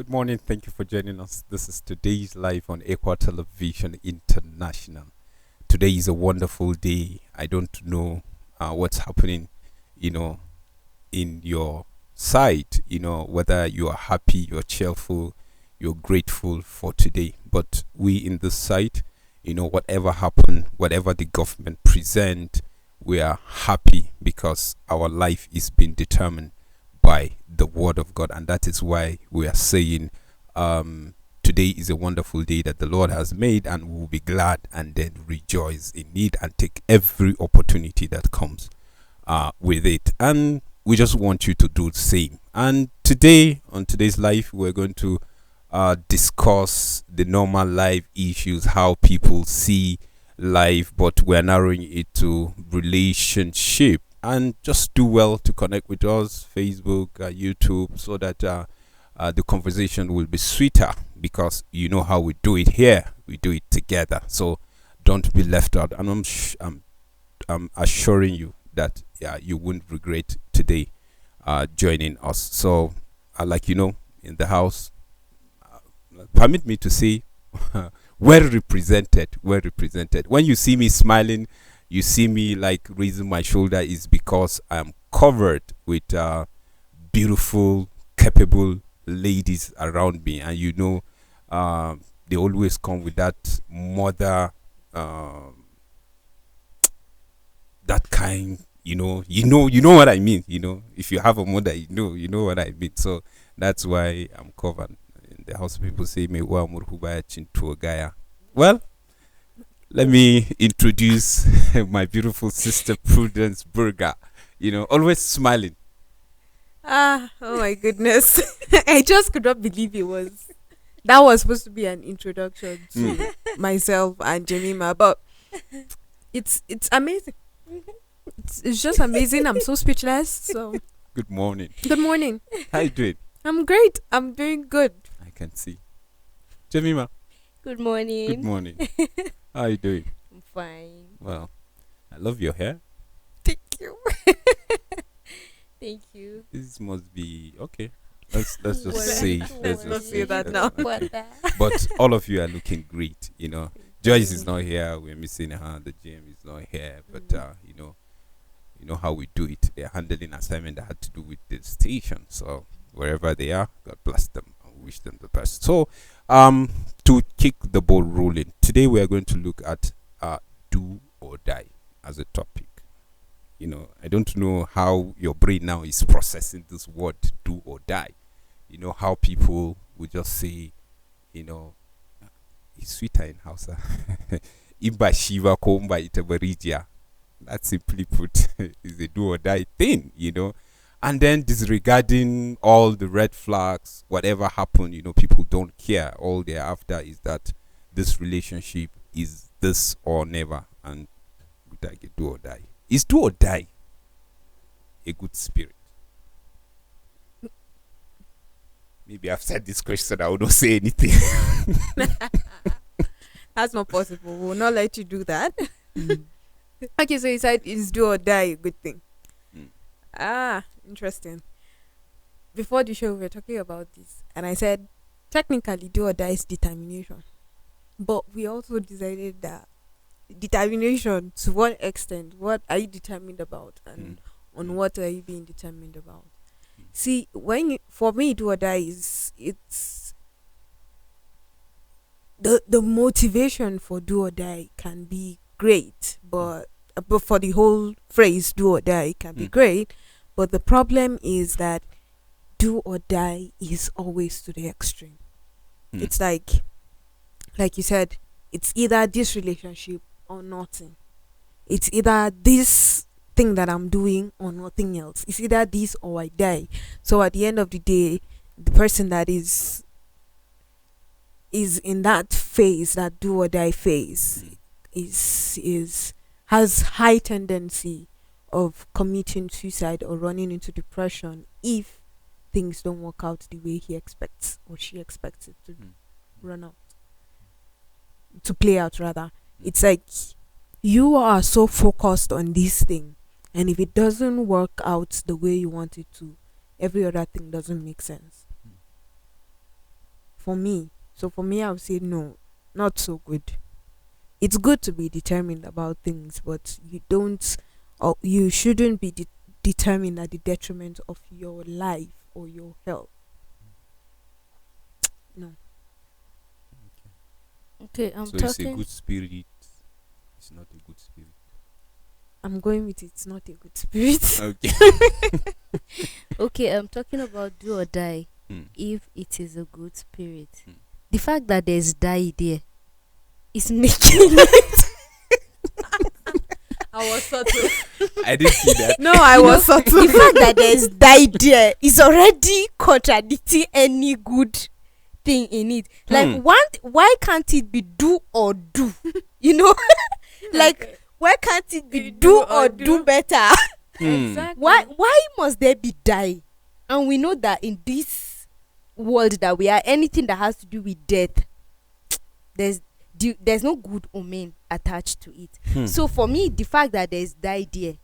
Good morning. Thank you for joining us. This is today's live on Equa Television International. Today is a wonderful day. I don't know what's happening, you know, in your side, whether you are happy, you're cheerful, you're grateful for today. But we in this side, whatever happened, whatever the government present, we are happy because our life is being determined by the word of God, and that is why we are saying today is a wonderful day that the Lord has made, and we will be glad and then rejoice in it and take every opportunity that comes with it. And we just want you to do the same. And today, on today's life, we're going to discuss the normal life issues, how people see life, but we're narrowing it to relationship. And just do well to connect with us, Facebook, YouTube, so that the conversation will be sweeter, because you know how we do it here. We do it together. So don't be left out. And I'm assuring you that you won't regret today joining us. So, in the house, permit me to say, well represented, well represented. When you see me smiling, you see me like raising my shoulder, is because I'm covered with beautiful, capable ladies around me, and they always come with that mother, that kind. You know what I mean. If you have a mother, you know what I mean. So that's why I'm covered. In the house, people say me wa murhubaya chintu gaya. Well, let me introduce my beautiful sister Prudence Burger. Always smiling. Oh my goodness. I just could not believe that was supposed to be an introduction to myself and Jemima, but it's amazing. It's just amazing. I'm so speechless. So Good morning. good morning. How you doing? I'm great. I'm doing good. I can see. Jemima, Good morning. good morning. How you doing? I'm fine. Well, I love your hair. Thank you. Thank you. This must be okay. Let's just What? say. Let's not say that let's- now. okay. What the? But all of you are looking great. Joyce is not here. We're missing her. The GM is not here. But you know how we do it. They're handling assignment that had to do with the station. So wherever they are, God bless them and wish them the best. So to kick the ball rolling, today we are going to look at do or die as a topic. I don't know how your brain now is processing this word do or die. How people would just say, it's sweeter in Hausa. Imba Shiva Komba Itabarijia. That simply put is a do or die thing. And then disregarding all the red flags, whatever happened, people don't care. All they're after is that this relationship is this or never. And we like a do or die. Is do or die a good spirit? Maybe I've said this question, I will not say anything. That's not possible. We'll not let you do that. Okay, so you said is do or die a good thing. Mm. Interesting. Before the show, we were talking about this, and I said technically do or die is determination, but we also decided that determination, to what extent, what are you determined about, and on what are you being determined about? See, for me, do or die it's the motivation for do or die can be great, but for the whole phrase do or die can be great, but the problem is that do or die is always to the extreme. It's like you said, it's either this relationship or nothing. It's either this thing that I'm doing or nothing else. It's either this or I die. So at the end of the day, the person that is in that phase, that do or die phase, has high tendency of committing suicide or running into depression if things don't work out the way he expects or she expects it to run out, to play out rather. It's like you are so focused on this thing, and if it doesn't work out the way you want it to, every other thing doesn't make sense. for me. So for me, I would say no, not so good. It's good to be determined about things, but you don't, or you shouldn't be determined at the detriment of your life or your health. No. Okay, I'm So it's a talking. good spirit. It's not a good spirit. I'm going with it's not a good spirit. Okay. Okay, I'm talking about do or die. Mm. If it is a good spirit, Mm. the fact that there's die there is making I was subtle. I didn't see that. No, I was subtle. the fact that there's die there is already contradicting any good thing in it. Like, Hmm. why can't it be do or do? You know, like, why can't it be do or do better? Hmm. Exactly. Why must there be die? And we know that in this world that we are, anything that has to do with death, there's no good omen attached to it. Hmm. So for me, the fact that there's die there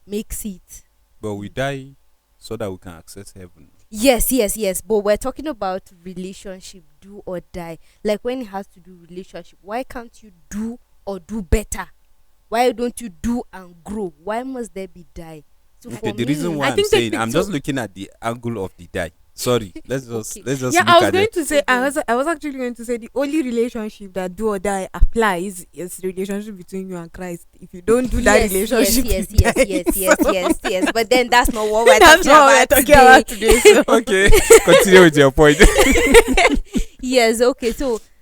makes it But we die so that we can access heaven. yes. But we're talking about relationship, do or die. Like when it has to do relationship, why can't you do or do better? Why don't you do and grow? Why must there be die? So Okay, for the me, reason why I I'm think saying the- I'm so- just looking at the angle of the die. Sorry, let's just Okay. let's just Yeah, look I was at going it. to say I was actually going to say the only relationship that do or die applies is the relationship between you and Christ. If you don't do that relationship, yes, you die. yes. But then that's not what we're That's talking what we're about talking about today. So. Okay, continue with your point. Yes, okay.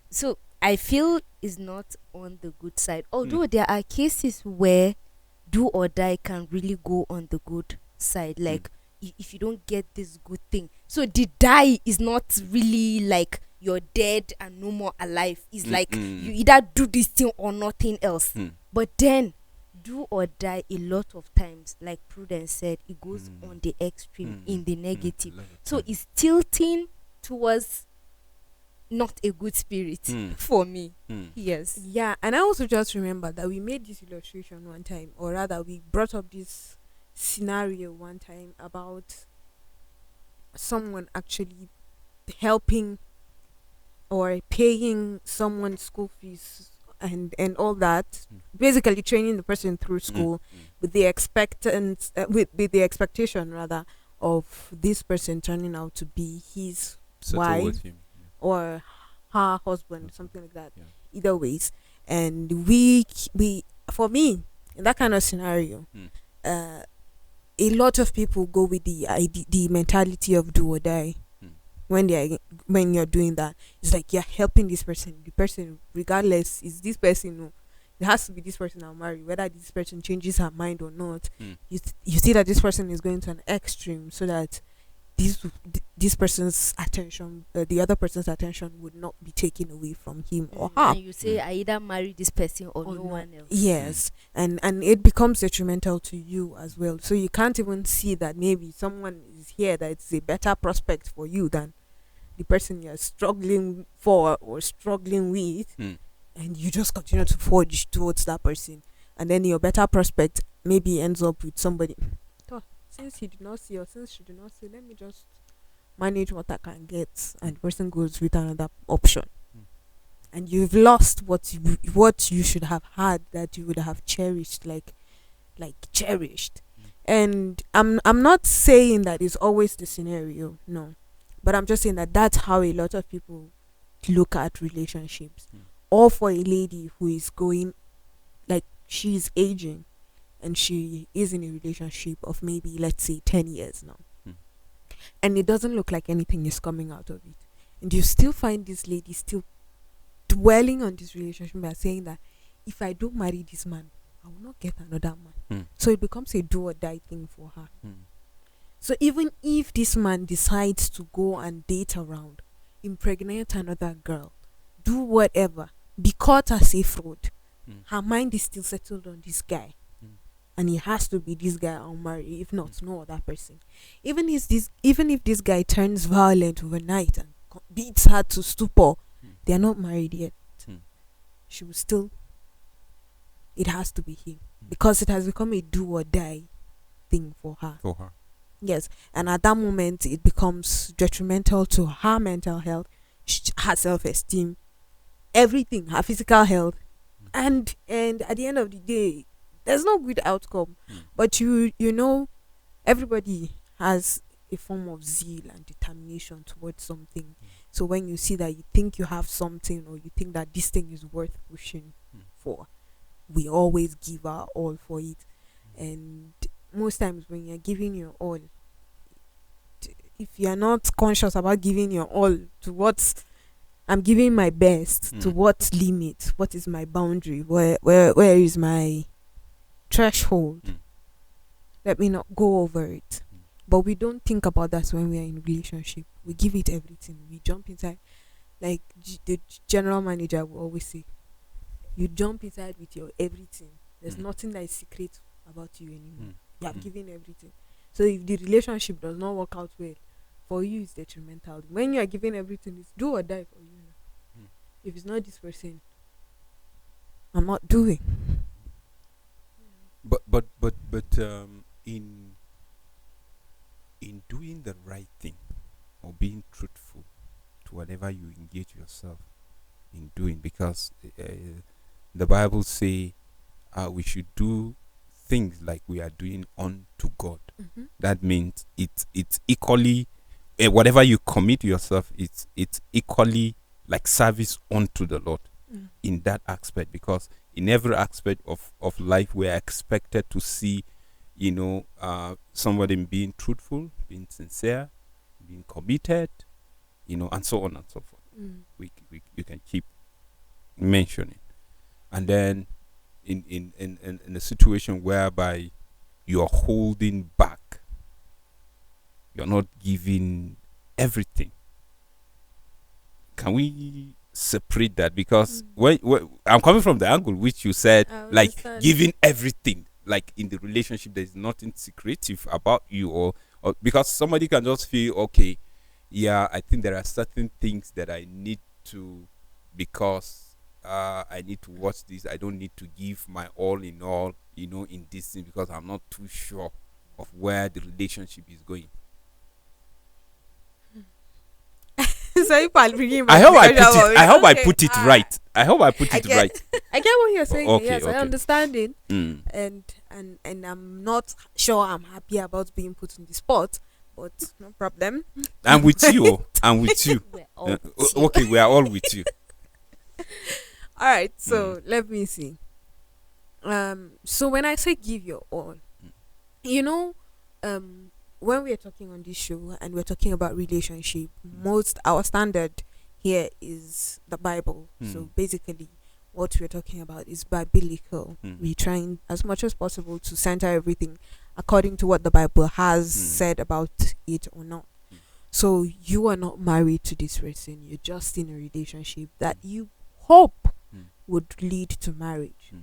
So I feel is not on the good side. Although there are cases where do or die can really go on the good side. Like if you don't get this good thing. So the die is not really like you're dead and no more alive. It's like you either do this thing or nothing else. But then do or die a lot of times, like Prudence said, it goes on the extreme in the negative. So it's tilting towards not a good spirit for me. Yes. Yeah, and I also just remember that we made this illustration one time, or rather, we brought up this scenario one time about someone actually helping or paying someone's school fees and all that, basically training the person through school with the expectance with the expectation rather of this person turning out to be his Settle wife with him. or her husband, something like that. Yeah. Either ways, and we for me in that kind of scenario, a lot of people go with the mentality of do or die. When you're doing that, it's like you're helping this person. The person, regardless, is this person. No, it has to be this person I'll marry, whether this person changes her mind or not. You see that this person is going to an extreme so that this person's attention, the other person's attention would not be taken away from him or her. And you say I either marry this person or no no. one else. Yes, and it becomes detrimental to you as well. So you can't even see that maybe someone is here that it's a better prospect for you than the person you're struggling for or struggling with, and you just continue to forge towards that person, and then your better prospect maybe ends up with somebody. Since he did not see or since she did not see, let me just manage what I can get, and the person goes with another option, and you've lost what you should have had, that you would have cherished, like cherished. And I'm not saying that it's always the scenario, no, but I'm just saying that that's how a lot of people look at relationships. Or for a lady who is going, like, she's aging and she is in a relationship of maybe, let's say, 10 years now, and it doesn't look like anything is coming out of it, and you still find this lady still dwelling on this relationship by saying that if I don't marry this man, I will not get another man. So it becomes a do or die thing for her. So even if this man decides to go and date around, impregnate another girl, do whatever, be caught as a fraud, her mind is still settled on this guy, and it has to be this guy I'll marry. If not, no other person. Even if this guy turns violent overnight and beats her to stupor, they are not married yet. She will still. It has to be him because it has become a do or die thing for her. For her. Yes, and at that moment it becomes detrimental to her mental health. her self-esteem, everything, her physical health, and at the end of the day, there's no good outcome. But you know, everybody has a form of zeal and determination towards something. So when you see that you think you have something, or you think that this thing is worth pushing for, we always give our all for it. And most times when you're giving your all, if you're not conscious about giving your all to what I'm giving my best, to what limit, what is my boundary, where is my threshold, let me not go over it. But we don't think about that when we are in relationship. We give it everything. We jump inside, like the general manager will always say, you jump inside with your everything. There's nothing that is secret about you anymore. You have given everything. So if the relationship does not work out well, for you it's detrimental. When you are giving everything, it's do or die for you. If it's not this person, I'm not doing. But in doing the right thing, or being truthful to whatever you engage yourself in doing, because the Bible say we should do things like we are doing unto God. That means it's equally, whatever you commit yourself, it's equally like service unto the Lord in that aspect, because in every aspect of life we are expected to see, somebody being truthful, being sincere, being committed, and so on and so forth. You can keep mentioning. And then in a situation whereby you're holding back, you're not giving everything, can we separate that? Because when I'm coming from the angle which you said, like giving everything, like in the relationship there's nothing secretive about you, or because somebody can just feel, okay, yeah, I think there are certain things that I need to, because I need to watch this, I don't need to give my all in all, in this thing, because I'm not too sure of where the relationship is going. So you probably bringing I hope I hope I put it right. I hope I put it right. I get what you're saying. Okay, Yes, okay. I understand it. And I'm not sure I'm happy about being put in the spot, but no problem. I'm with you. I'm with you. We're all with you. Okay, we are all with you. All right, so let me see. So when I say give your all, when we are talking on this show and we're talking about relationship, our standard here is the Bible. So basically, what we're talking about is biblical. We're trying as much as possible to center everything according to what the Bible has said about it or not. So you are not married to this person. You're just in a relationship that you hope would lead to marriage.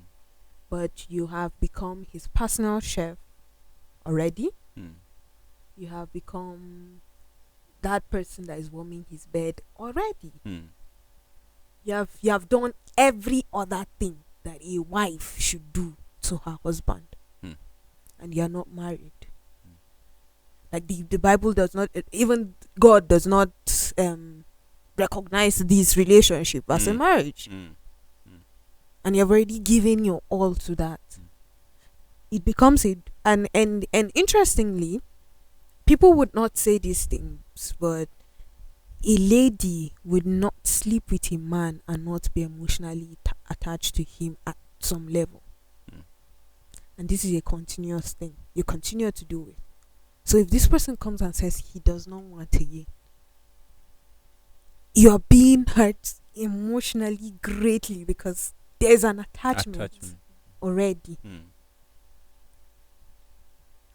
But you have become his personal chef already. You have become that person that is warming his bed already. You have done every other thing that a wife should do to her husband. And you are not married. Like the Bible does not, even God does not recognize this relationship as a marriage. And you've already given your all to that. It becomes and interestingly, people would not say these things, but a lady would not sleep with a man and not be emotionally attached to him at some level. And this is a continuous thing. You continue to do it. So if this person comes and says he does not want again, you are being hurt emotionally greatly because there's an attachment. Already.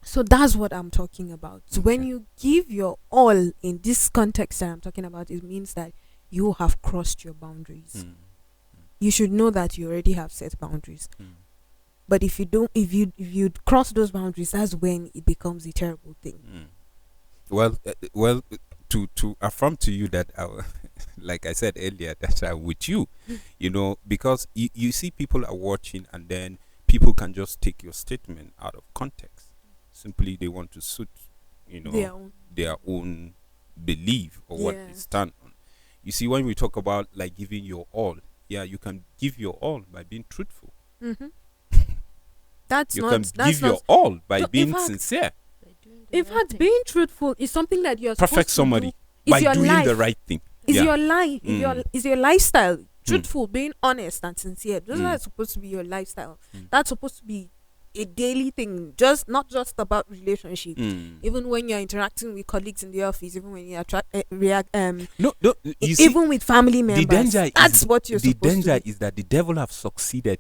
So that's what I'm talking about. So when you give your all in this context that I'm talking about, it means that you have crossed your boundaries. You should know that you already have set boundaries. But if you don't, if you cross those boundaries, that's when it becomes a terrible thing. Well, to affirm to you that like I said earlier, that I'm with you, because you see people are watching, and then people can just take your statement out of context. Simply they want to suit, their own belief or what they stand on. You see, when we talk about like giving your all, yeah, you can give your all by being truthful. Mm-hmm. That's You not. can That's give your not. all by No, being sincere. By doing the in right fact, thing. being truthful is something that you're Perfect supposed to do. summary. Is By your doing life. the right thing. Is Yeah. your life. Is your lifestyle truthful? Being honest and sincere. Those Mm. are supposed to be your lifestyle. Mm. That's supposed to be a daily thing. Just not just about relationships. Mm. Even when you're interacting with colleagues in the office, even when you react, No, you see, even with family members, danger that's is what you're the supposed danger to do. is that the devil have succeeded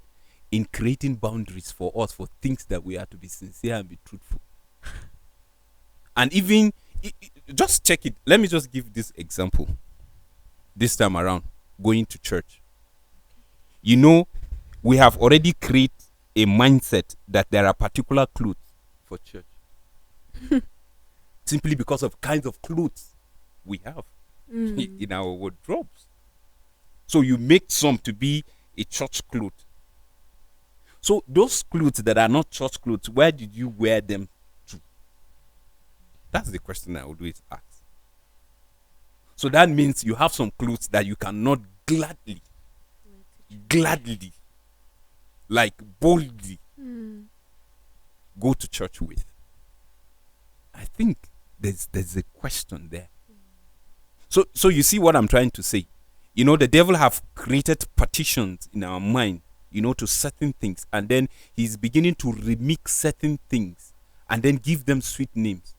in creating boundaries for us for things that we have to be sincere and be truthful. And even just check it. Let me just give this example. This time around, going to church. You know, we have already created a mindset that there are particular clothes for church. Simply because of kinds of clothes we have in our wardrobes. So you make some to be a church cloth. So those clothes that are not church clothes, where did you wear them to? That's the question I always ask. So that means you have some clothes that you cannot gladly, like boldly go to church with. I think there's a question there. So you see what I'm trying to say. You know, the devil have created partitions in our mind, you know, to certain things, and then he's beginning to remix certain things and then give them sweet names.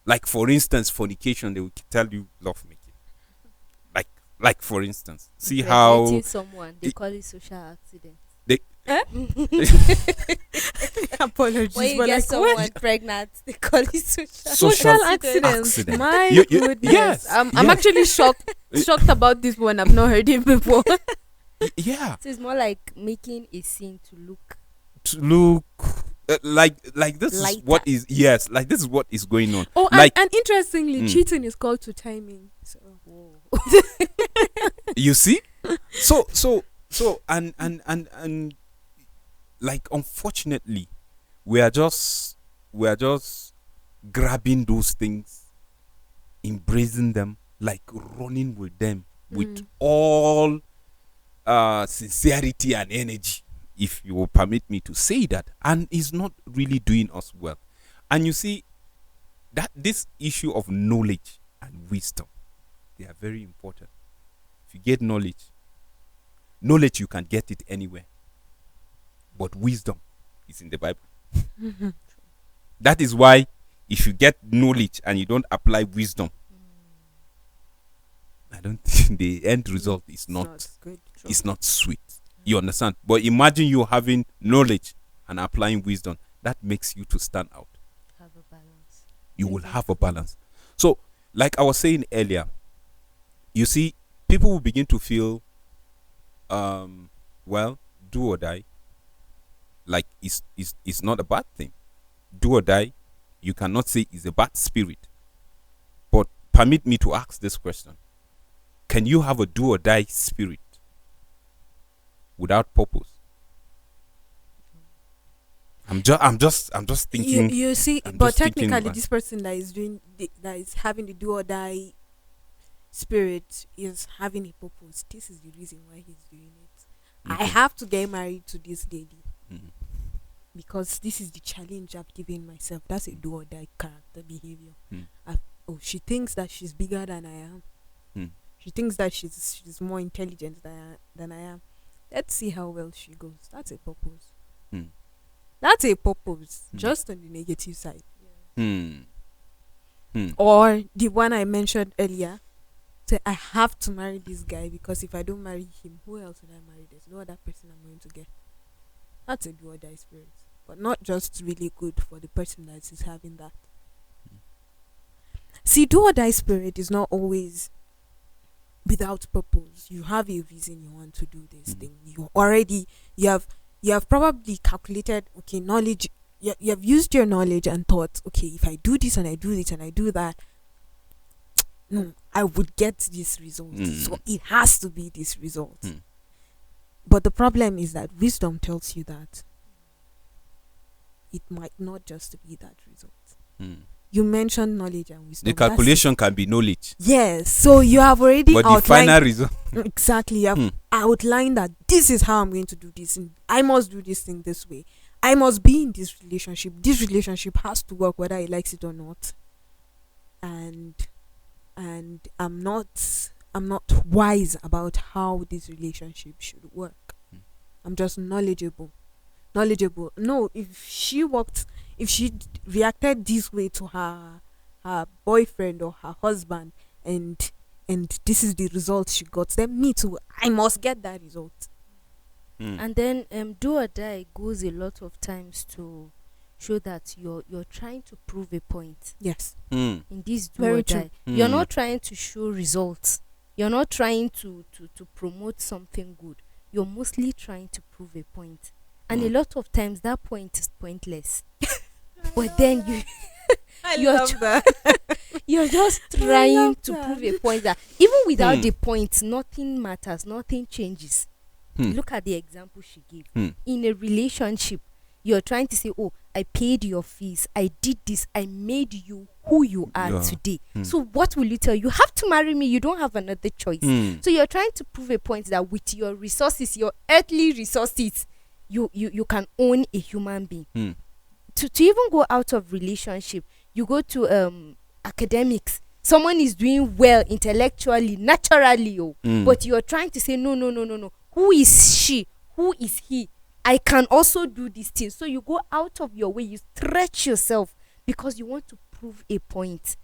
Like for instance, fornication, they will tell you love making. Like for instance, see how Impregnating someone, they call it social accident. they Apologies, When you but get like someone what? pregnant, they call it social Social accidents. accident. My You- goodness. yes, I'm yes. actually shocked about this one. I've not heard it before. yeah, So it's more like making a scene to look to look like this is Lighter. what is like this is what is going on. Oh, Like- and interestingly, Mm. cheating is called to timing. So You see, so and like unfortunately we are just grabbing those things, embracing them, like running with them with all sincerity and energy, if you will permit me to say that, and it's not really doing us well. And you see that this issue of knowledge and wisdom, they are very important. If you get knowledge you can get it anywhere, but wisdom is in the Bible. That is why if you get knowledge and you don't apply wisdom, I don't think the end result is not good. is not sweet. You understand? But imagine you having knowledge and applying wisdom. That makes you to stand out. have a balance. You will have a balance. So, like I was saying earlier, you see, people will begin to feel, well, do or die. Like it's not a bad thing. Do or die, you cannot say is a bad spirit. But permit me to ask this question: can you have a do or die spirit without purpose? I'm just thinking. You see, I'm but just thinking technically, back. this person that is that is having the do or die spirit is having a purpose. This is the reason why he's doing it. I Okay. have to get married to this lady Mhm. because this is the challenge I've given myself. That's a do or die character behavior. Mm. She thinks that she's bigger than I am. Mm. She thinks that she's more intelligent than I am. Let's see how well she goes. That's a purpose. Mm. That's a purpose. Mm. Just on the negative side. Hmm. Hmm. Or the one I mentioned earlier. Say I have to marry this guy because if I don't marry him, who else would I marry? There's no other person I'm going to get. That's a do or die spirit. But not just really good for the person that is having that. See, do or die spirit is not always without purpose. You have a reason you want to do this thing. You have probably calculated, okay, knowledge. You have used your knowledge and thought, okay, if I do this and I do this and I do that, no, I would get this result. So it has to be this result. But the problem is that wisdom tells you that it might not just be that result. you mentioned knowledge and wisdom. The calculation can be knowledge, Yes. So you have already but the outlined final result. exactly. You have outlined that this is how I'm going to do this, and I must do this thing this way. I must be in this relationship. This relationship has to work whether he likes it or not. And I'm not wise about how this relationship should work. I'm just knowledgeable. No, if she reacted this way to her boyfriend or her husband, and this is the result she got, then me too, I must get that result. And then do or die goes a lot of times to show that you're trying to prove a point. Yes. In this do Very or true. die, you're not trying to show results. You're not trying to promote something good. You're mostly trying to prove a point. And a lot of times that point is pointless. But then you're just trying to prove a point that even without the point, nothing matters, nothing changes. Look at the example she gave. In a relationship, you're trying to say, oh, I paid your fees, I did this, I made you who you are today. So what will you tell? You have to marry me, you don't have another choice. So you're trying to prove a point that with your resources, your earthly resources, you can own a human being. To even go out of relationship, you go to academics. Someone is doing well intellectually, naturally, but you're trying to say no. Who is she? Who is he? I can also do these things. So you go out of your way, you stretch yourself because you want to prove a point.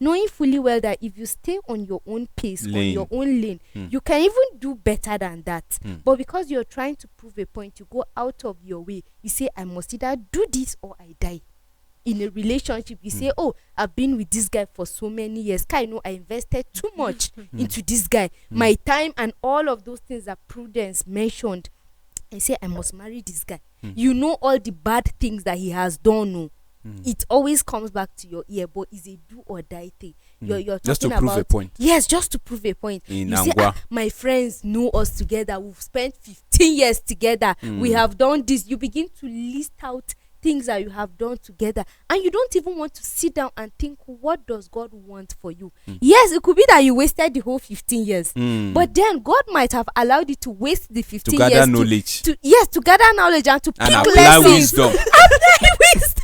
Knowing fully well that if you stay on your own pace, on your own lane, you can even do better than that. But because you're trying to prove a point, you go out of your way. You say, I must either do this or I die. In a relationship, you say, oh, I've been with this guy for so many years. I know I invested too much into this guy. My time and all of those things that Prudence mentioned. I say, I must marry this guy. You know all the bad things that he has done. No. It always comes back to your ear, but it's a do or die thing. You're just to talking prove about, a point. Yes, just to prove a point. In You say, Angwa. my friends know us together. We've spent 15 years together. We have done this. You begin to list out things that you have done together, and you don't even want to sit down and think, what does God want for you? Yes, it could be that you wasted the whole 15 years, but then God might have allowed you to waste the 15 To gather years knowledge. to gather knowledge and to And pick apply lessons. wisdom. Apply wisdom.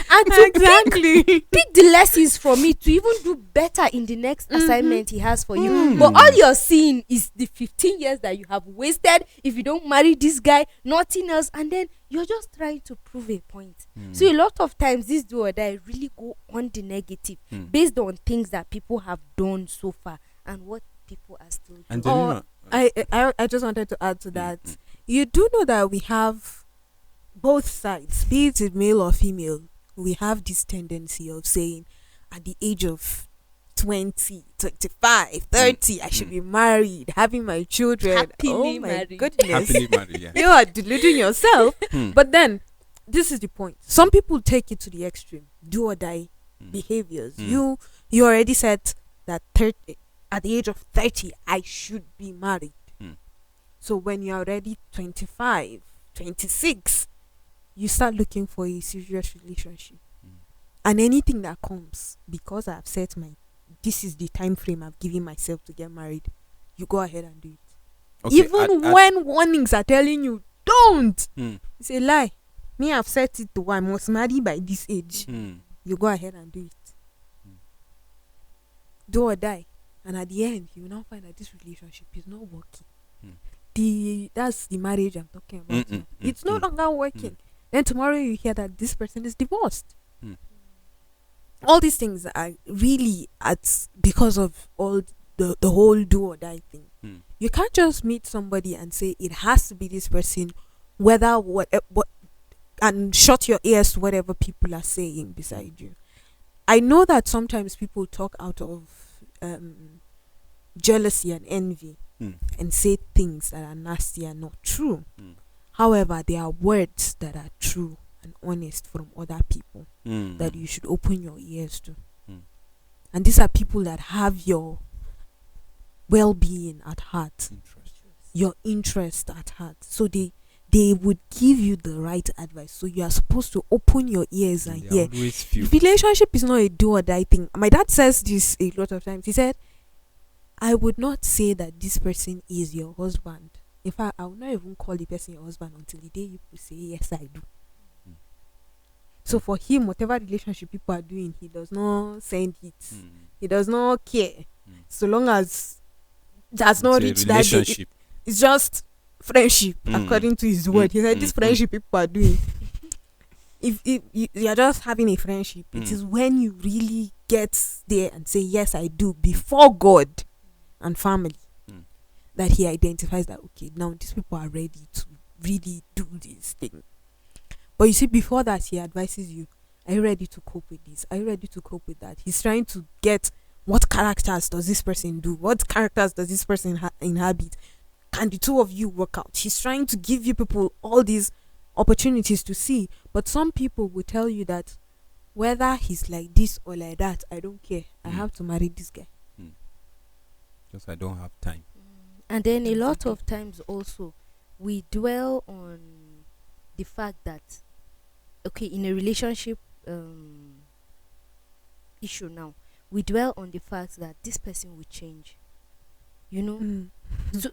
And to Exactly. pick the lessons from it to even do better in the next assignment he has for you. But all you're seeing is the 15 years that you have wasted if you don't marry this guy, nothing else, and then you're just trying to prove a point. So a lot of times this do or die really go on the negative based on things that people have done so far and what people are still doing. And then, Or I just wanted to add to that. You do know that we have both sides, be it male or female. We have this tendency of saying at the age of 20, 25, 30, I should be married, having my children. Happily oh my married. goodness. happily married, yeah. You are deluding yourself. But then, this is the point. Some people take it to the extreme. Do or die behaviors. You already said that at the age of 30, I should be married. So when you're already 25, 26, you start looking for a serious relationship. And anything that comes, because I've set this is the time frame I've given myself to get married, you go ahead and do it. Okay, Even when warnings are telling you, don't. It's a lie. Me, I've set it to I must marry by this age. You go ahead and do it. Do or die. And at the end, you will now find that this relationship is not working. That's the marriage I'm talking about. Now. It's no longer working. Then tomorrow you hear that this person is divorced. All these things are really because of all the whole do or die thing. You can't just meet somebody and say it has to be this person, whether what and shut your ears to whatever people are saying beside you. I know that sometimes people talk out of jealousy and envy and say things that are nasty and not true. However, there are words that are true and honest from other people that you should open your ears to. And these are people that have your well-being at heart, your interest at heart. So they they would give you the right advice. So you are supposed to open your ears and They hear. always feel. Relationship is not a do or die thing. My dad says this a lot of times. He said, I would not say that this person is your husband. In fact, I will not even call the person your husband until the day you will say, yes, I do. Mm. So for him, whatever relationship people are doing, he does not send it. Mm. He does not care. Mm. So long as that's not It's a reached that day, relationship. it's just friendship, according to his word. He said, this friendship people are doing. If you are just having a friendship, it is when you really get there and say, yes, I do, before God and family, that he identifies that, okay, now these people are ready to really do this thing. But you see, before that, he advises you, are you ready to cope with this? Are you ready to cope with that? He's trying to get, what characters does this person do? What characters does this person inhabit? Can the two of you work out? He's trying to give you people all these opportunities to see. But some people will tell you that whether he's like this or like that, I don't care. I have to marry this guy. Because I don't have time. And then a lot of times also, we dwell on the fact that, okay, in a relationship issue now, we dwell on the fact that this person will change. You know?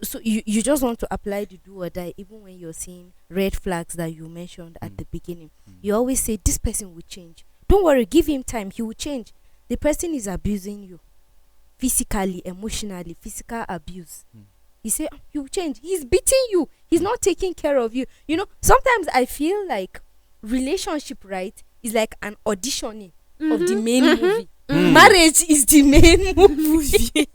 So you just want to apply the do or die, even when you're seeing red flags that you mentioned at the beginning. You always say, this person will change. Don't worry, give him time, he will change. The person is abusing you. Physically, emotionally, physical abuse. He say, he will change. He's beating you. He's not taking care of you. You know, sometimes I feel like relationship, right, is like an auditioning of the main movie. Marriage is the main movie.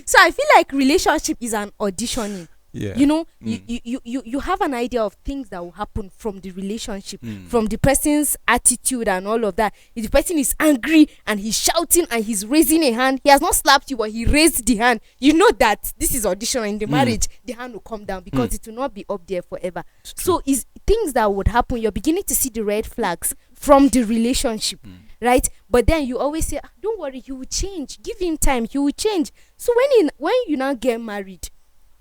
So I feel like relationship is an auditioning. Yeah. You know, you have an idea of things that will happen from the relationship, from the person's attitude and all of that. If the person is angry and he's shouting and he's raising a hand, he has not slapped you, but he raised the hand. You know that this is audition. In the marriage, the hand will come down because it will not be up there forever. So is things that would happen. You're beginning to see the red flags from the relationship, right? But then you always say, don't worry, he will change. Give him time, he will change. So when you now get married,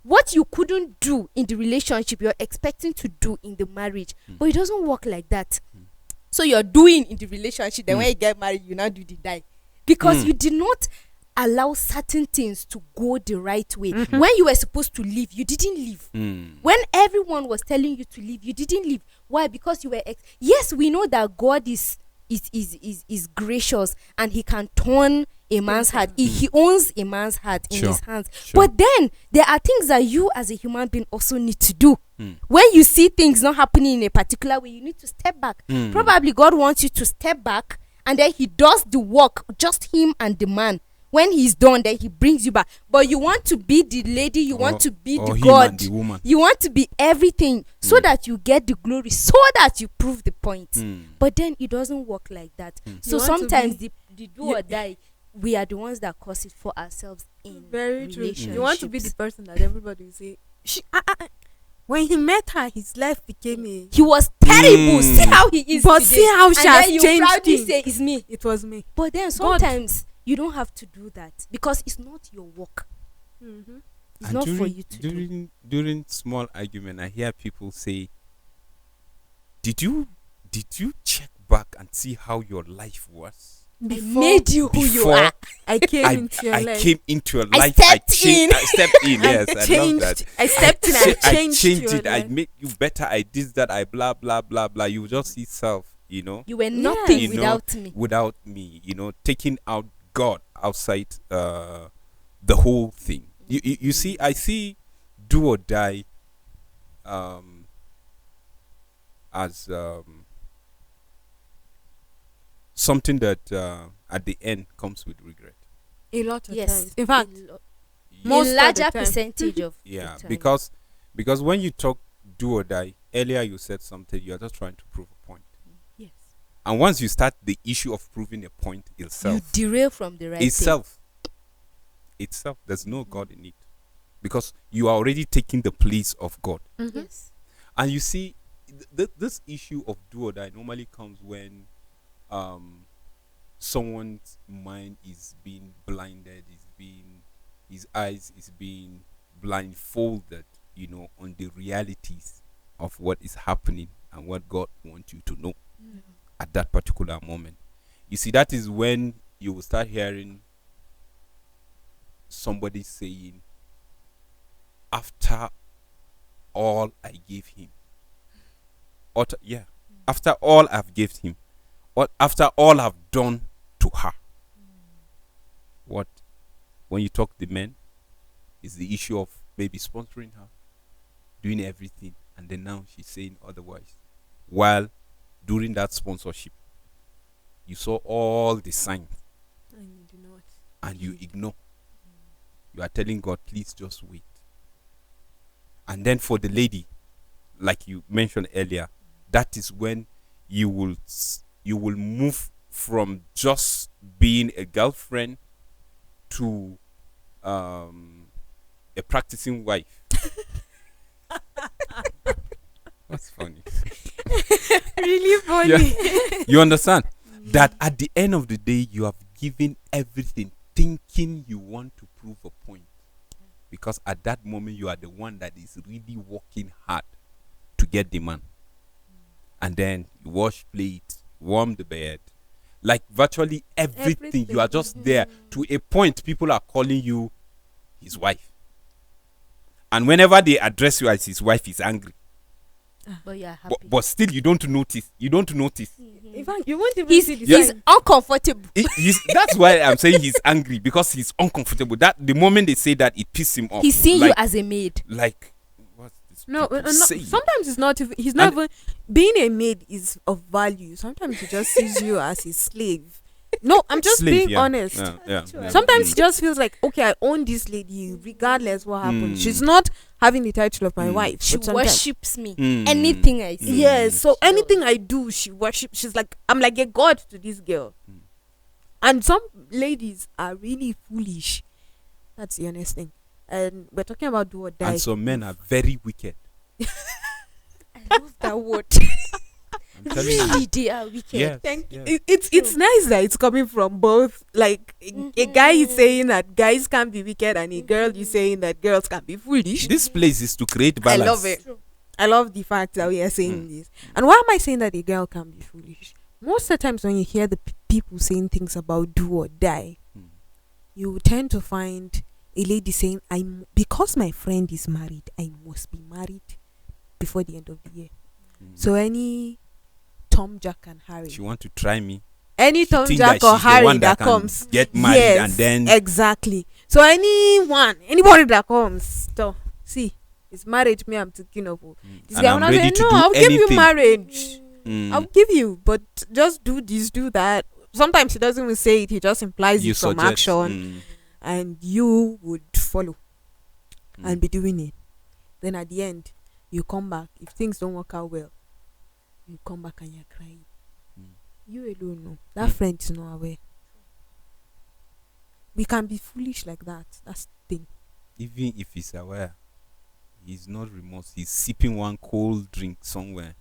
what you couldn't do in the relationship, you're expecting to do in the marriage. But it doesn't work like that. So you're doing in the relationship, then when you get married, you now do the die. Because you did not allow certain things to go the right way. When you were supposed to leave, you didn't leave. When everyone was telling you to leave, you didn't leave. Why? Because you were yes, we know that God is gracious and he can turn a man's heart. He owns a man's heart in his hands. But then there are things that you as a human being also need to do. When you see things not happening in a particular way, you need to step back. Probably God wants you to step back, and then he does the work, just him and the man. When he's done, then he brings you back. But you want to be the lady, you want to be the God, the woman. You want to be everything, so that you get the glory, so that you prove the point. But then it doesn't work like that. So sometimes the do or die, we are the ones that cause it for ourselves in very true. relationships. You want to be the person that everybody will say, when he met her, his life became a... He was terrible. See how he is But today. see how she has And then you changed proudly him. say, it's me. It was me. But then sometimes you don't have to do that, because it's not your work. It's And not during, for you to do. during small argument, I hear people say, did you check back and see how your life was? I made you who you are. I came into your I life. came into your I life. stepped in. I stepped in. Yes, I changed. love that. I stepped in. I changed your it. I life. made you better. I did that. I blah blah blah blah. You just see self. You know. You were nothing You know, without me. Without me. You know, taking out God outside the whole thing. You see, I see do or die as something that at the end comes with regret. A lot of Yes. times. In fact, A most of the larger time. percentage of Yeah, the time. because when you talk do or die, earlier you said something, you're just trying to prove a point. Yes. And once you start the issue of proving a point You itself, derail from the right itself, there's no God in it. Because you are already taking the place of God. thing. Yes. And you see, this issue of do or die normally comes when someone's mind is being blinded, his eyes is being blindfolded, you know, on the realities of what is happening and what God wants you to know at that particular moment. You see, that is when you will start hearing somebody saying, after all I gave him, after all I've given him, or after all I've done to her. What, when you talk to the men, is the issue of maybe sponsoring her, doing everything, and then now she's saying otherwise. While during that sponsorship, you saw all the signs And you do not. and you ignore. You are telling God, please just wait. And then for the lady, like you mentioned earlier, that is when you will move from just being a girlfriend to a practicing wife. What's funny? Really funny. You understand that at the end of the day, you have given everything, thinking you want to prove a point, because at that moment you are the one that is really working hard to get the man. And then you wash plate, warm the bed, like virtually everything. You are just there to a point. People are calling you his wife, and whenever they address you as his wife, he's angry. But you're happy. But still, you don't notice. In fact, you won't even He's, see the he's sign. uncomfortable. That's why I'm saying he's angry, because he's uncomfortable. That the moment they say that, it pisses him off. He's seeing you like, as a maid. like, what's this? No, people no, saying? sometimes it's not even, he's not even, being a maid is of value. Sometimes he just sees you as his slave. No, I'm just Slave, being yeah. honest. Yeah. Sometimes he just feels like, okay, I own this lady regardless what happens. She's not having the title of my wife. She but sometimes- worships me. Anything I say. Yes, so She anything I do, she worships. She's like, I'm like a god to this girl. And some ladies are really foolish. That's the honest thing. And we're talking about do or die. And some men are very wicked. I love that word. I'm telling you. Really, they are wicked. Yes, Thank yes. It's nice that it's coming from both. Like a guy is saying that guys can be wicked, and a girl is saying that girls can be foolish. This place is to create balance. I love it. I love the fact that we are saying this. And why am I saying that a girl can be foolish? Most of the times when you hear the people saying things about do or die, you tend to find a lady saying, because my friend is married, I must be married before the end of the year. So any Tom, Jack, and Harry. She want to try me. Any Tom, think Jack, that or she's the Harry one that can comes. get married, Yes, and then exactly. So anybody that comes, so see, it's marriage me I'm thinking of. This And guy I'm will not ready say, to no, do I'll give you anything." marriage. Mm. I'll give you, but just do this, do that. Sometimes he doesn't even say it, he just implies you it from suggest, action, and you would follow and be doing it. Then at the end, you come back. If things don't work out well, you come back and you're crying. You alone know. That friend is not aware. We can be foolish like that. That's the thing. even if he's aware, he's not remorse. He's sipping one cold drink somewhere.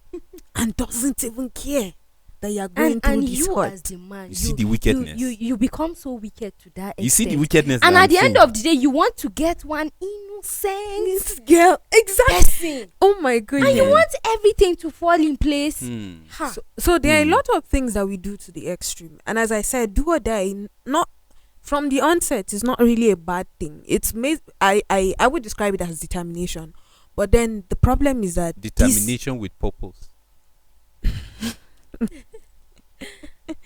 And doesn't even care that you're going through And this you hurt. as the man, You see the wickedness. you become so wicked to that extent. You see the wickedness. And that at I'm the end saying? of the day, you want to get one innocent This girl, exactly. person, Oh my goodness. and you want everything to fall in place. Hmm. Ha. So there are a Hmm. lot of things that we do to the extreme, and as I said, do or die. Not from the onset is not really a bad thing. It's I would describe it as determination, but then the problem is that Determination with purpose.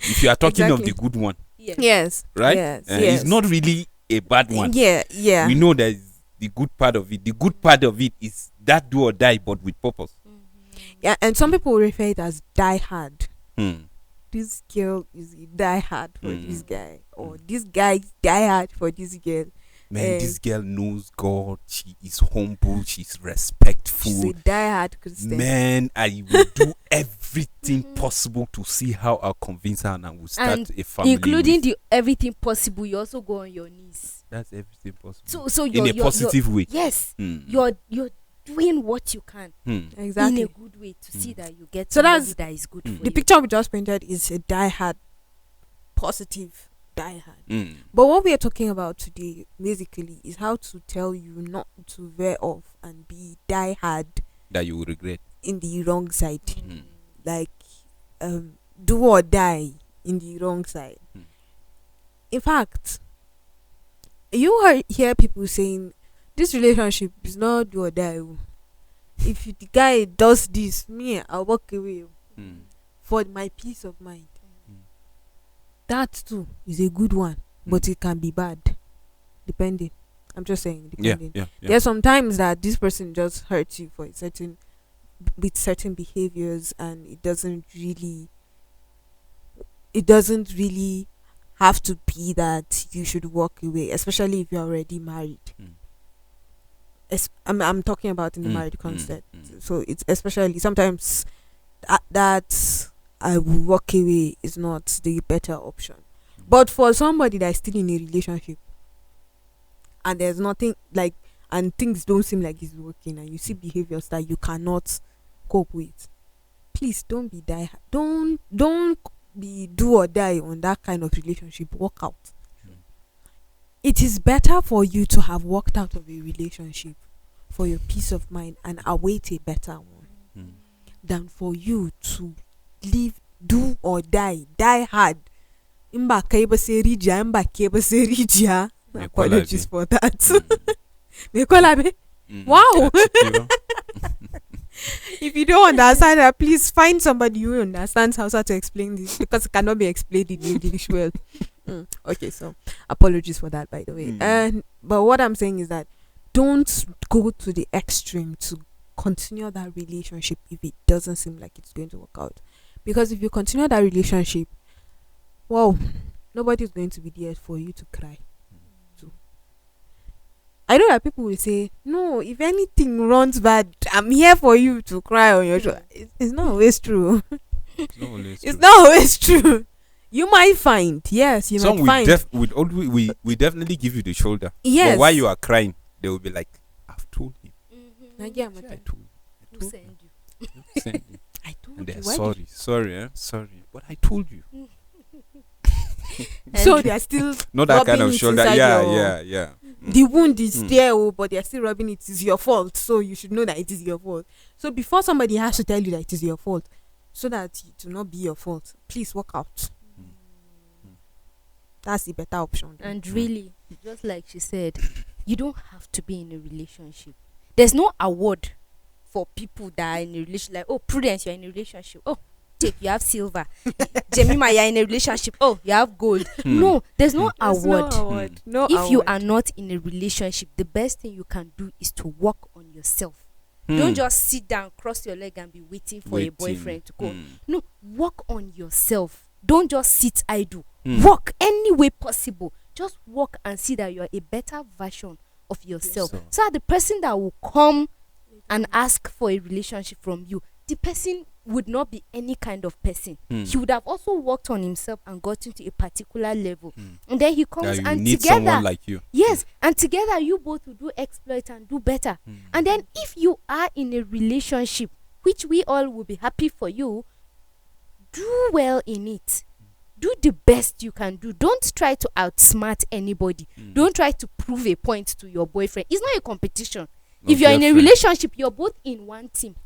If you are talking of Exactly. the good one, Yes. right? Yes. It's not really a bad one. Yeah. Yeah. We know that the good part of it. The good part of it is that do or die, but with purpose. Yeah. And some people refer it as die hard. Hmm. This girl is a die hard for Mm. this guy, or this guy is die hard for this girl. Man, this Eh. girl knows God. She is humble. She's She's respectful. a die hard Christian. Man, I will do everything possible to see how I'll convince her, and I will start And a family. Including with- the everything possible, you also go on your knees. That's everything possible. So in a positive way. yes, Hmm. you're doing what you can Hmm. Exactly. in a good way to see that you get So somebody that's- that is good Mm. for The you. picture we just painted is a die hard, positive die hard. Hmm. But what we are talking about today, basically, is how to tell you not to veer off and be die hard. That you will regret. in the wrong side. Mm. Like do or die in the wrong side. In fact, hear people saying this relationship is not do or die. Oh. If the guy does this, me, I'll walk away for my peace of mind. That too is a good one, but it can be bad, depending. I'm just saying, depending. Yeah. There's sometimes that this person just hurts you for with certain behaviors, and it doesn't really have to be that you should walk away, especially if you're already married. I'm talking about in the married concept. So it's especially sometimes that I will walk away is not the better option. But for somebody that's still in a relationship and there's nothing like, and things don't seem like it's working, and you see behaviors that you cannot cope with, please don't be don't be do or die on that kind of relationship. Walk out. It is better for you to have walked out of a relationship for your peace of mind and await a better one than for you to live, do or die hard. Imba kaiba serija, imba kaiba serija. Apologies for that. Wow. If you don't understand that, please find somebody who understands how to explain this, because it cannot be explained in English well. Okay, so apologies for that, by the way. But what I'm saying is that don't go to the extreme to continue that relationship if it doesn't seem like it's going to work out. Because if you continue that relationship, wow, nobody's going to be there for you to cry to. I know that people will say, no, if anything runs bad, I'm here for you to cry on your shoulder. It's not always true. It's not always true. You might find, yes, you might find. We definitely give you the shoulder. Yes. But while you are crying, they will be like, I've told you. I told Who sent you? Send you. I told And you. they're sorry, but I told you. So they're still Not that kind of rubbing it shoulder. inside Yeah. The wound is there, but they're still rubbing it. It's your fault, so you should know that it is your fault. So before somebody has to tell you that it is your fault, so that it will not be your fault, please walk out. That's the better option. And really, just like she said, you don't have to be in a relationship. There's no award for people that are in a relationship. Like, oh, Prudence, you're in a relationship. Oh, take, you have silver. Jemima, you're in a relationship. Oh, you have gold. No, there's no award. If you are not in a relationship, the best thing you can do is to work on yourself. Don't just sit down, cross your leg, and be waiting for a boyfriend to go. No, work on yourself. Don't just sit idle. Work any way possible. Just work and see that you are a better version of yourself. So that the person that will come and ask for a relationship from you, the person would not be any kind of person. He would have also worked on himself and gotten to a particular level. And then he comes and need together, someone like you. Yes, and together you both will do exploit and do better. And then if you are in a relationship, which we all will be happy for you, do well in it. Do the best you can do. Don't try to outsmart anybody. Don't try to prove a point to your boyfriend. It's not a competition. If you're in a relationship, you're both in one team.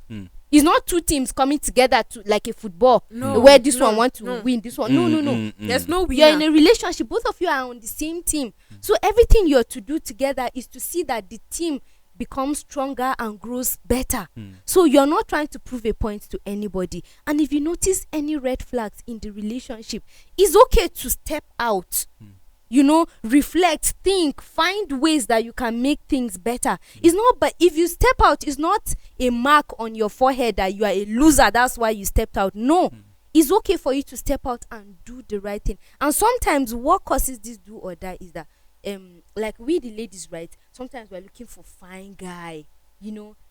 It's not two teams coming together to like a football where this one wants to win, this one. No. There's no winner. You're in a relationship. Both of you are on the same team. So everything you're to do together is to see that the team becomes stronger and grows better. So you're not trying to prove a point to anybody. And if you notice any red flags in the relationship, it's okay to step out. Reflect, think, find ways that you can make things better. It's not, but if you step out, it's not a mark on your forehead that you are a loser, that's why you stepped out. No. It's okay for you to step out and do the right thing. And sometimes what causes this do or die is that like we the ladies, right, sometimes we're looking for fine guy.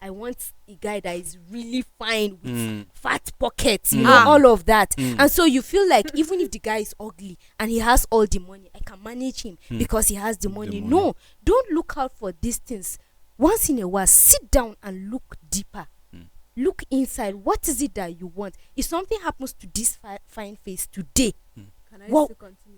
I want a guy that is really fine with fat pockets, all of that. And so you feel like even if the guy is ugly and he has all the money, I can manage him because he has the money. No, don't look out for these things. Once in a while, sit down and look deeper. Look inside. What is it that you want? If something happens to this fine face today,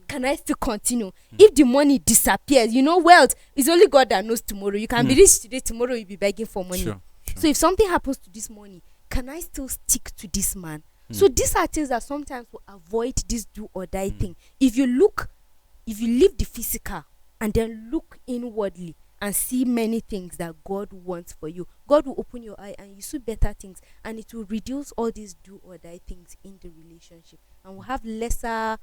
can I still continue? If the money disappears, wealth is only God that knows tomorrow. You can be rich today, tomorrow you'll be begging for money. Sure. So if something happens to this money, can I still stick to this man? Mm. So these are things that sometimes will avoid this do or die Mm. thing. If you leave the physical and then look inwardly and see many things that God wants for you, God will open your eye and you see better things, and it will reduce all these do or die things in the relationship, and we'll have lesser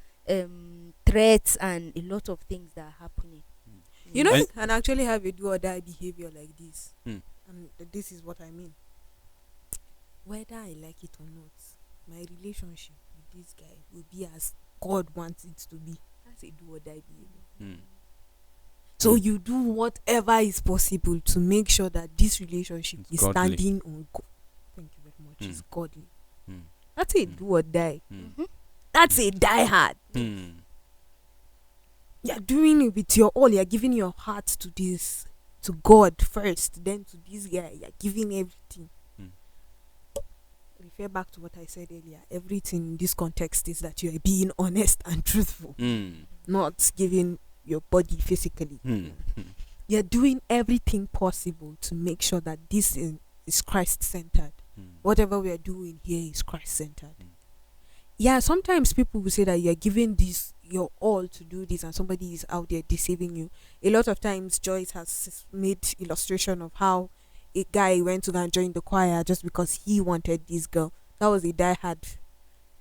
threats and a lot of things that are happening. You know, And- you can actually have a do or die behavior like this. Mm. And this is what I mean. Whether I like it or not, my relationship with this guy will be as God wants it to be. That's a do or die behavior. Mm. So Mm. you do whatever is possible to make sure that this relationship It's is godly. standing on God. Thank you very much. Mm. It's godly. Mm. That's a Mm. do or die. Mm. Mhm. That's a die hard. Mm. You're doing it with your all. You're giving your heart to this, to God first, then to this guy. You're giving everything. Mm. Refer back to what I said earlier. Everything in this context is that you are being honest and truthful, Mm. not giving your body physically. Mm. Mm. You're doing everything possible to make sure that this is Christ centered. Mm. Whatever we are doing here is Christ centered. Mm. Yeah, sometimes people will say that you're giving this your all to do this, and somebody is out there deceiving you. A lot of times, Joyce has made illustration of how a guy went to go and join the choir just because he wanted this girl. That was a die-hard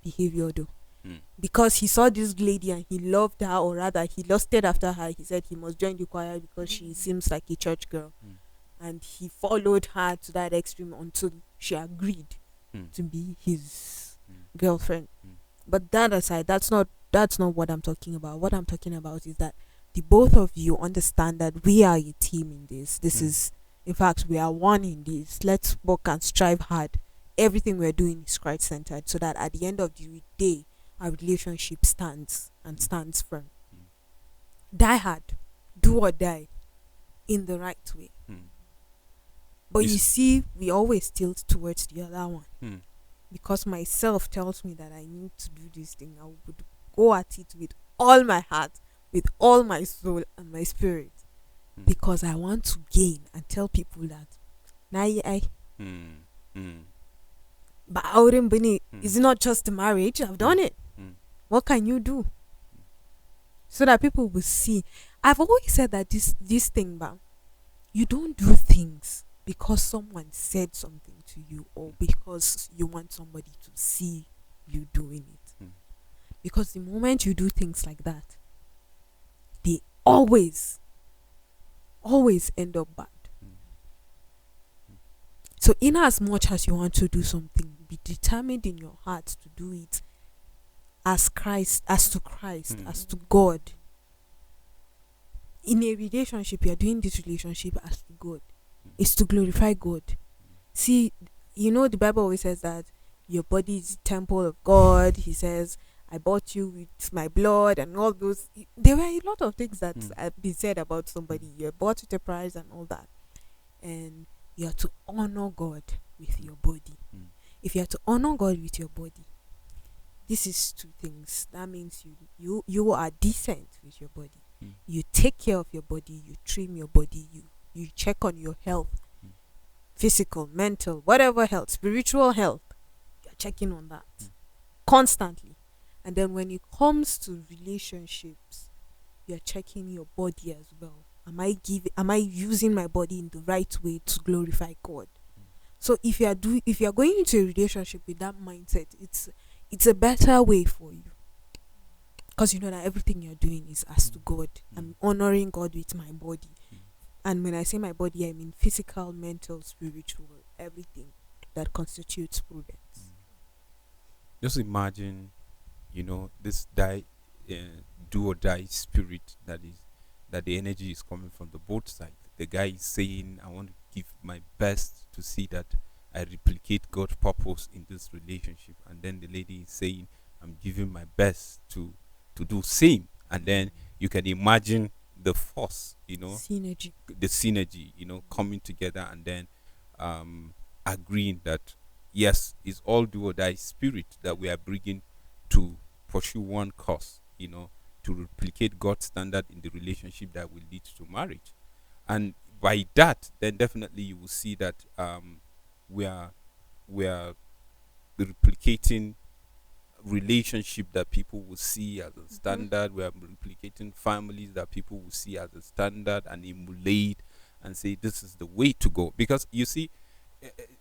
behavior, though. Mm. Because he saw this lady and he loved her, or rather, he lusted after her. He said he must join the choir because she seems like a church girl. Mm. And he followed her to that extreme until she agreed Mm. to be his Mm. girlfriend. Mm. But that aside, that's not what I'm talking about. What I'm talking about is that the both of you understand that we are a team in this. This Mm. is, in fact, we are one in this. Let's work and strive hard. Everything we're doing is Christ centered, so that at the end of the day, our relationship stands and stands firm. Mm. Die hard, do or die, in the right way. Mm. But Is- you see, we always tilt towards the other one. Mm. Because myself tells me that I need to do this thing. I would go at it with all my heart, with all my soul and my spirit, Mm. because I want to gain and tell people that now I Mm. Mm. but auren bani Mm. is not just a marriage. I've done it. Mm. What can you do? So that people will see. I've always said that this thing, but you don't do things because someone said something to you, or because you want somebody to see you doing it. Mm. Because the moment you do things like that, they always end up bad. Mm. So in as much as you want to do something, be determined in your heart to do it as to Christ, Mm. as to God. In a relationship, you are doing this relationship as to God. It's to glorify God. See, the Bible always says that your body is the temple of God. He says, I bought you with my blood, and all those. There were a lot of things that have been said about somebody. You're bought with a price and all that. And you are to honor God with your body. Mm. If you are to honor God with your body, this is two things. That means you are decent with your body. Mm. You take care of your body. You trim your body. You check on your health, physical, mental, whatever health, spiritual health. You're checking on that constantly. And then when it comes to relationships, you're checking your body as well. Am I using my body in the right way to glorify God? So if you are going into a relationship with that mindset, it's a better way for you, because you know that everything you're doing is as to God. I'm honoring God with my body. And when I say my body, I mean physical, mental, spiritual, everything that constitutes prudence. Just imagine, this do or die spirit that the energy is coming from the both sides. The guy is saying, I want to give my best to see that I replicate God's purpose in this relationship. And then the lady is saying, I'm giving my best to do same. And then you can imagine the force, Synergy. the synergy, coming together, and then agreeing that yes, it's all do or die spirit that we are bringing to pursue one cause, to replicate God's standard in the relationship that will lead to marriage. And by that, then definitely you will see that we are we are replicating relationship that people will see as a standard. We are replicating families that people will see as a standard and emulate and say this is the way to go. Because you see,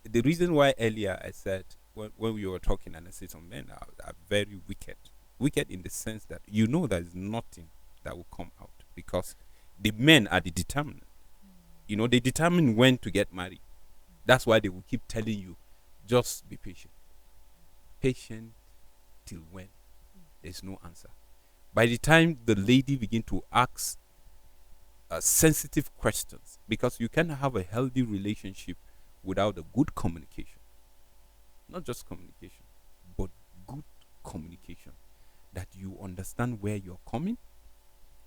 the reason why earlier I said when we were talking and I said some men are very wicked. Wicked in the sense that you know there is nothing that will come out because the men are the determinant. You know, they determine when to get married. That's why they will keep telling you, just be patient. Patient till when? There's no answer. By the time the lady begin to ask sensitive questions, because you can have a healthy relationship without a good communication. Not just communication, but good communication. That you understand where you're coming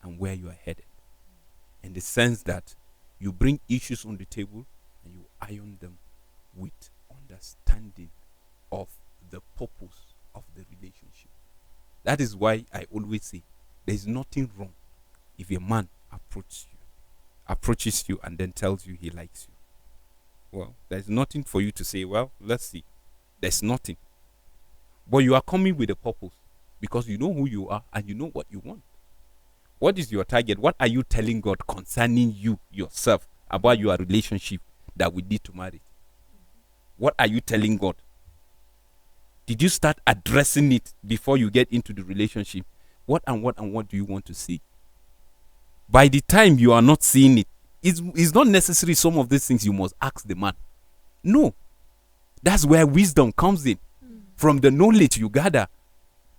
and where you are headed. In the sense that you bring issues on the table and you iron them with understanding of the purpose of the relationship. That is why I always say there is nothing wrong if a man approaches you and then tells you he likes you. Well, there's nothing for you to say, well, let's see. There's nothing. But you are coming with a purpose because you know who you are and you know what you want. What is your target? What are you telling God concerning you yourself about your relationship that we need to marry? What are you telling God? Did you start addressing it before you get into the relationship? What do you want to see? By the time you are not seeing it, it's not necessary some of these things you must ask the man. No. That's where wisdom comes in. From the knowledge you gather.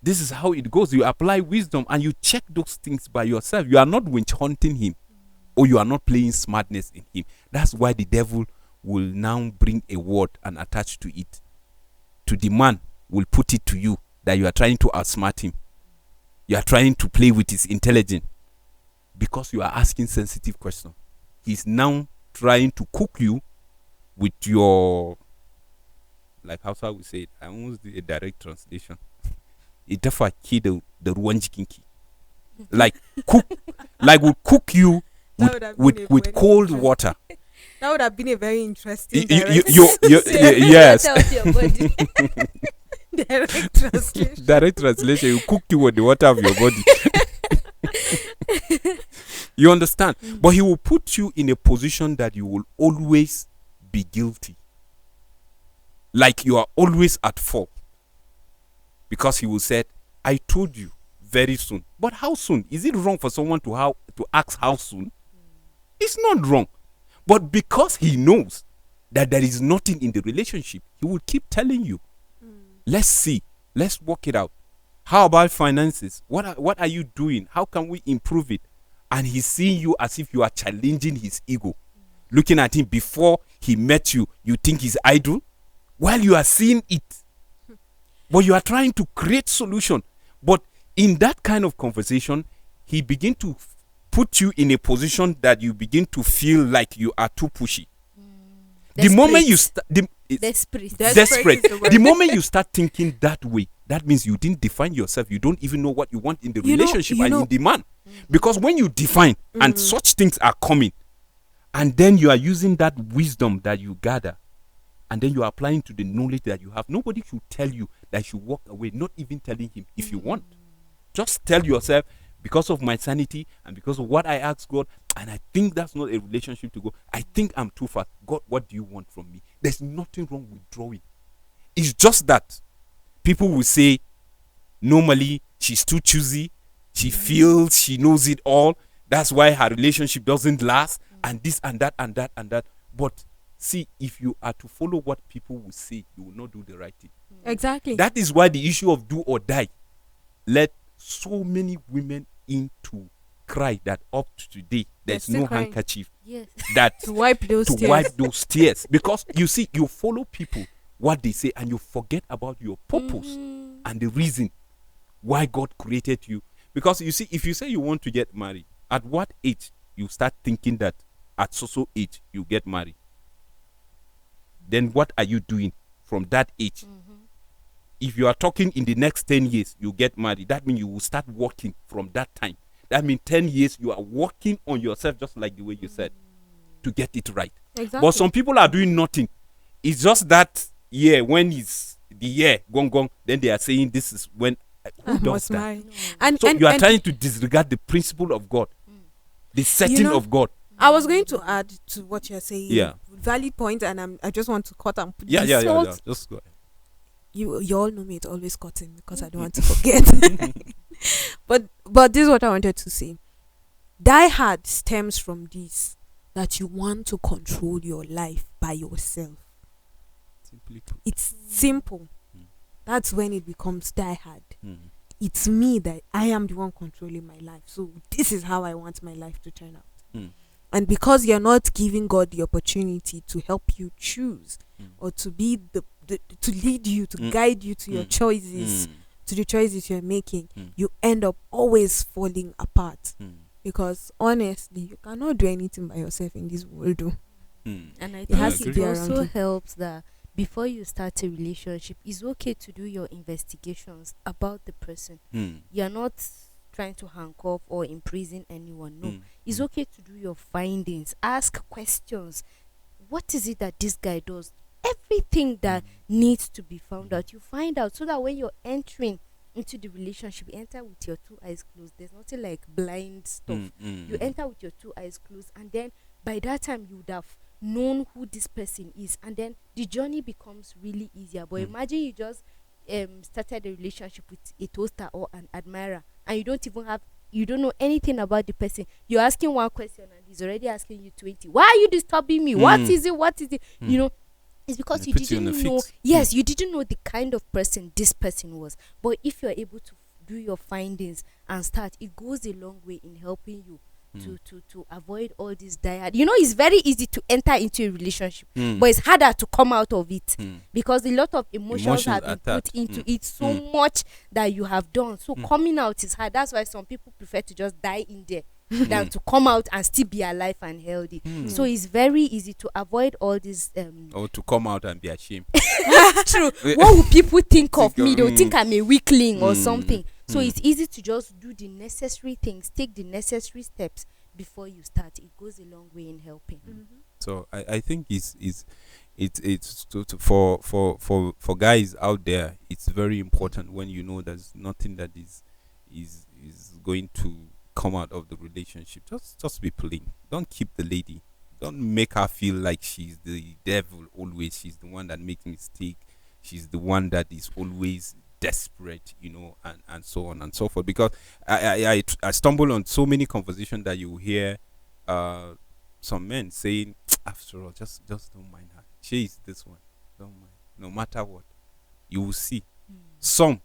This is how it goes. You apply wisdom and you check those things by yourself. You are not witch hunting him. Or you are not playing smartness in him. That's why the devil will now bring a word and attach to it. To the man will put it to you that you are trying to outsmart him. You are trying to play with his intelligence. Because you are asking sensitive questions. He's now trying to cook you with your, like how we say it, I almost did a direct translation. It therefore key the ruwan jikinki. Like would cook you with cold water. That would have been a very interesting yes. Direct translation. You cook you with the water of your body. You understand? But he will put you in a position that you will always be guilty. Like you are always at fault. Because he will say, I told you very soon. But how soon? Is it wrong for someone to ask how soon? It's not wrong. But because he knows that there is nothing in the relationship, he will keep telling you, let's see, let's work it out. How about finances? What are you doing? How can we improve it? And he's seeing you as if you are challenging his ego. Looking at him before he met you, you think he's idle. While you are seeing it. But you are trying to create solution. But in that kind of conversation, he begin to put you in a position that you begin to feel like you are too pushy. The moment you start desperate. The moment you start thinking that way, that means you didn't define yourself. You don't even know what you want in the relationship and in the man. Because when you define and such things are coming, and then you are using that wisdom that you gather, and then you are applying to the knowledge that you have, nobody should tell you that you should walk away, not even telling him if you want. Just tell yourself, because of my sanity and because of what I asked God, and I think that's not a relationship to go. I think I'm too fast. God, what do you want from me? There's nothing wrong with drawing. It's just that people will say, normally, she's too choosy. She feels she knows it all. That's why her relationship doesn't last. And this and that and that and that. But see, if you are to follow what people will say, you will not do the right thing. Exactly. That is why the issue of do or die led so many women into cry that up to today there's no handkerchief that to wipe those tears. Because you see, you follow people what they say and you forget about your purpose and the reason why God created you. Because you see, if you say you want to get married, at what age you start thinking that at so age you get married? Then what are you doing from that age? If you are talking in the next 10 years, you get married, that means you will start working from that time. That means 10 years you are working on yourself, just like the way you said, to get it right. Exactly. But some people are doing nothing. It's just that year, when is the year gone, then they are saying this is when. Who I does must that? marry. No. And So and, you are and trying to disregard the principle of God, the setting know, of God. I was going to add to what you're saying. Yeah. Valid point, and I just want to cut and put Yeah, this yeah, yeah, salt. yeah. Just go ahead. You all know me. It's always cutting because I don't want to forget. but this is what I wanted to say. Die Hard stems from this, that you want to control your life by yourself. Simply put. It's simple. Mm. That's when it becomes Die Hard. Mm. It's me that I am the one controlling my life. So this is how I want my life to turn out. Mm. And because you're not giving God the opportunity to help you choose, Mm. or to be to lead you, to Mm. guide you to your Mm. choices, Mm. to the choices you're making, Mm. you end up always falling apart. Mm. Because honestly, you cannot do anything by yourself in this world. Though. Mm. And I It think has to it be around also you. helps that before you start a relationship, it's okay to do your investigations about the person. Mm. You're not trying to handcuff or imprison anyone. No, Mm. it's okay to do your findings. Ask questions. What is it that this guy does? Everything that needs to be found out, you find out, so that when you're entering into the relationship, you enter with your two eyes closed. There's nothing like blind stuff. Mm. Mm. You enter with your two eyes closed, and then by that time you would have known who this person is, and then the journey becomes really easier. But imagine you just started a relationship with a toaster or an admirer, and you don't know anything about the person. You're asking one question and he's already asking you 20. Why are you disturbing me? What is it? You know, it's because And you it puts you in didn't a know. fix. Yes, you didn't know the kind of person this person was. But if you're able to do your findings and start, it goes a long way in helping you to avoid all this diad. You know, it's very easy to enter into a relationship, but it's harder to come out of it because a lot of emotions have been put into it so much that you have done. So coming out is hard. That's why some people prefer to just die in there than to come out and still be alive and healthy. So it's very easy to avoid all this. Or to come out and be ashamed. True. What will people think of me? They'll mm. think I'm a weakling or something. So it's easy to just do the necessary things, take the necessary steps before you start. It goes a long way in helping. So I think it's for guys out there, it's very important when you know there's nothing that is going to come out of the relationship. Just be plain. Don't keep the lady. Don't make her feel like she's the devil always. She's the one that makes mistake. She's the one that is always desperate, you know, and so on and so forth. Because I stumble on so many conversations that you hear some men saying, after all, just don't mind her. She is this one. Don't mind. No matter what. You will see. Some,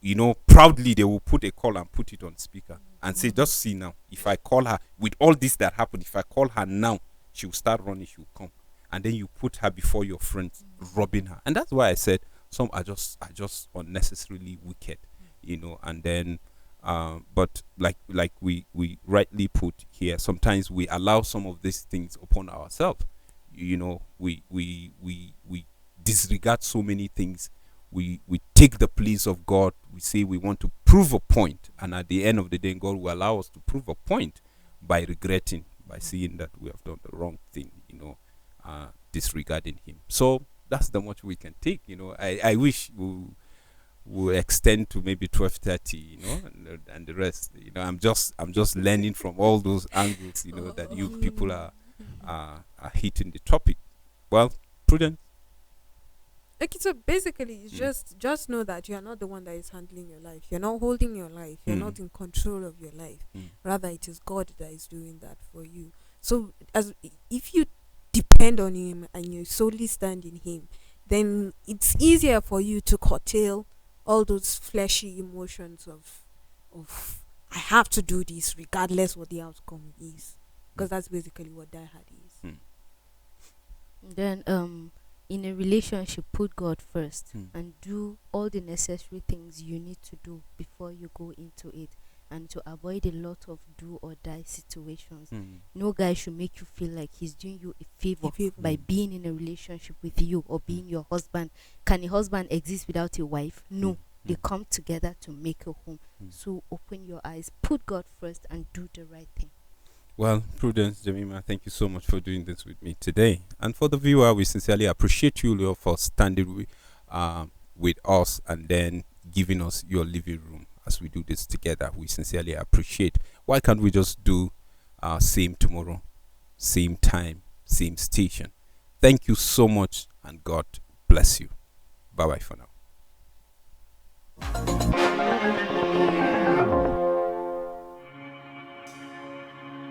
you know, proudly they will put a call and put it on speaker and say, just see now. If I call her, with all this that happened, if I call her now, she will start running, she will come. And then you put her before your friends, robbing her. And that's why I said some are just unnecessarily wicked, you know. And then but like we rightly put here, sometimes we allow some of these things upon ourselves. You know, we disregard so many things. We take the place of God. We say we want to prove a point, and at the end of the day, God will allow us to prove a point by regretting, by seeing that we have done the wrong thing, you know, disregarding Him. So that's the much we can take, you know. I wish we'll extend to maybe 12:30, you know, and the rest, you know. I'm just learning from all those angles, you know, that you people are hitting the topic. Well, Prudence. Okay, so basically, it's just know that you are not the one that is handling your life. You're not holding your life. You're not in control of your life. Rather, it is God that is doing that for you. So, if you depend on Him and you solely stand in Him, then it's easier for you to curtail all those fleshy emotions of I have to do this regardless what the outcome is, because that's basically what Die Hard is. Then in a relationship, put God first and do all the necessary things you need to do before you go into it, and to avoid a lot of do or die situations. No guy should make you feel like he's doing you a favor by being in a relationship with you or being your husband. Can a husband exist without a wife? No. They come together to make a home. So open your eyes, put God first, and do the right thing. Well, Prudence, Jemima, thank you so much for doing this with me today. And for the viewer, we sincerely appreciate you, Leo, for standing with us and then giving us your living room as we do this together. We sincerely appreciate. Why can't we just do same tomorrow, same time, same station? Thank you so much, and God bless you. Bye bye for now.